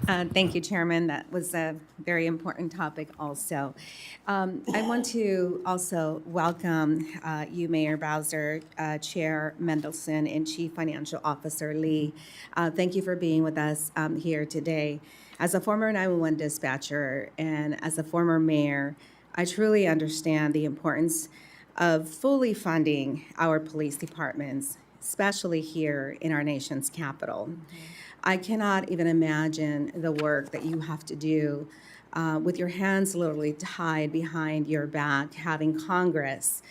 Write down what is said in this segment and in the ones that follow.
Thank you, Chairman. That was a very important topic also. I want to also welcome you, Mayor Bowser, Chair Mendelson, and Chief Financial Officer Lee. Thank you for being with us here today. As a former 911 dispatcher and as a former mayor, I truly understand the importance of fully funding our police departments, especially here in our nation's capital. I cannot even imagine the work that you have to do with your hands literally tied behind your back, having Congress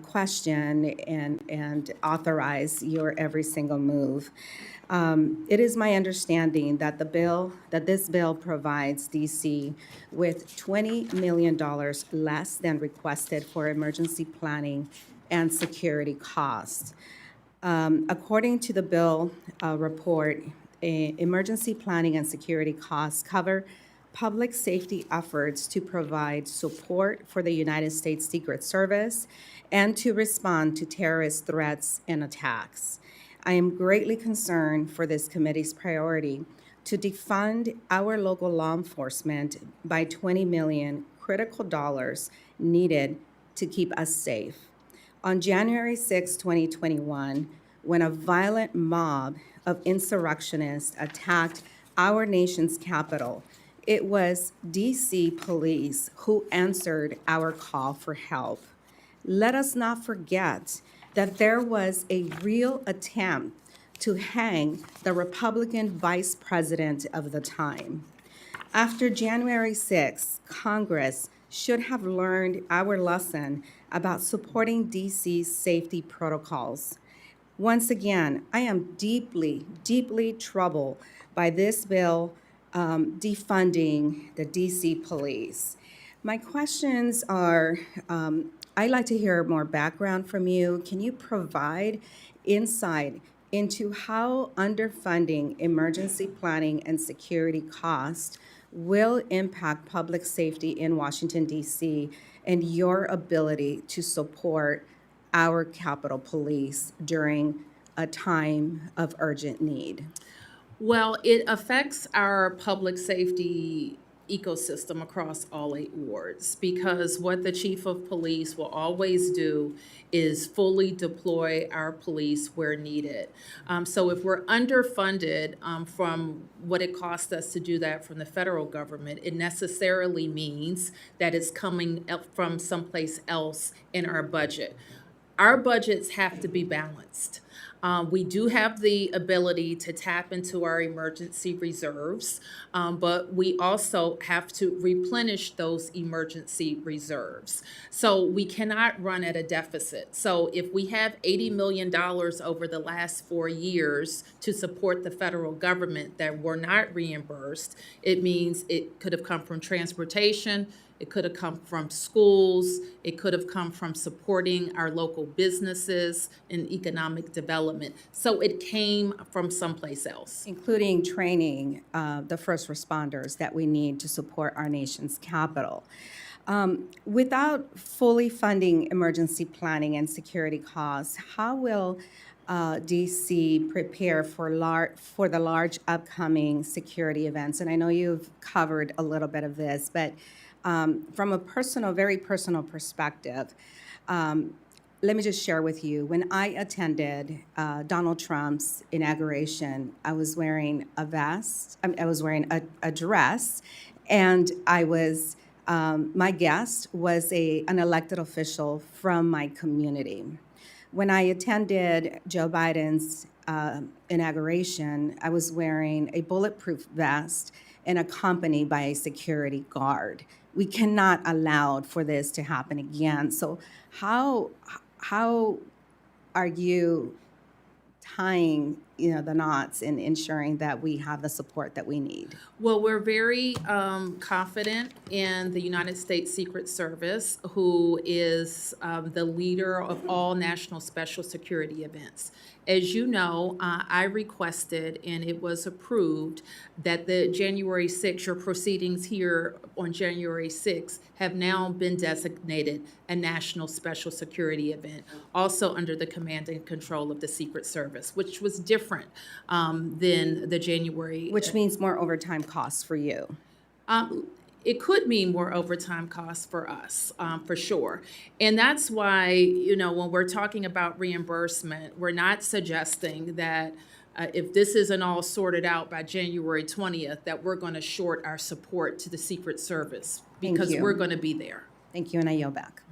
question and authorize your every single move. It is my understanding that this bill provides DC with $20 million less than requested for emergency planning and security costs. According to the bill report, emergency planning and security costs cover public safety efforts to provide support for the United States Secret Service and to respond to terrorist threats and attacks. I am greatly concerned for this committee's priority to defund our local law enforcement by $20 million critical dollars needed to keep us safe. On January 6, 2021, when a violent mob of insurrectionists attacked our nation's capital, it was DC police who answered our call for help. Let us not forget that there was a real attempt to hang the Republican vice president of the time. After January 6, Congress should have learned our lesson about supporting DC's safety protocols. Once again, I am deeply, deeply troubled by this bill defunding the DC police. My questions are, I'd like to hear more background from you. Can you provide insight into how underfunding emergency planning and security costs will impact public safety in Washington, D.C., and your ability to support our Capitol Police during a time of urgent need? Well, it affects our public safety ecosystem across all 8 wards, because what the chief of police will always do is fully deploy our police where needed. So if we're underfunded from what it costs us to do that from the federal government, it necessarily means that it's coming from someplace else in our budget. Our budgets have to be balanced. We do have the ability to tap into our emergency reserves, but we also have to replenish those emergency reserves. So we cannot run at a deficit. So if we have $80 million over the last 4 years to support the federal government that were not reimbursed, it means it could have come from transportation, it could have come from schools. It could have come from supporting our local businesses and economic development. So it came from someplace else. Including training the first responders that we need to support our nation's capital. Without fully funding emergency planning and security costs, how will DC prepare for the large upcoming security events? And I know you've covered a little bit of this, but from a very personal perspective, let me just share with you. When I attended Donald Trump's inauguration, I was wearing a vest. I was wearing a dress, and my guest was an elected official from my community. When I attended Joe Biden's inauguration, I was wearing a bulletproof vest and accompanied by a security guard. We cannot allow for this to happen again. So how are you tying the knots and ensuring that we have the support that we need? Well, we're very confident in the United States Secret Service, who is the leader of all national special security events. As you know, I requested, and it was approved, that the January 6th, your proceedings here on January 6th have now been designated a national special security event, also under the command and control of the Secret Service, which was different than the January. Which means more overtime costs for you. It could mean more overtime costs for us, for sure. And that's why, when we're talking about reimbursement, we're not suggesting that if this isn't all sorted out by January 20th, that we're going to short our support to the Secret Service, Thank because you. we're going to be there. Thank you, and I yield back.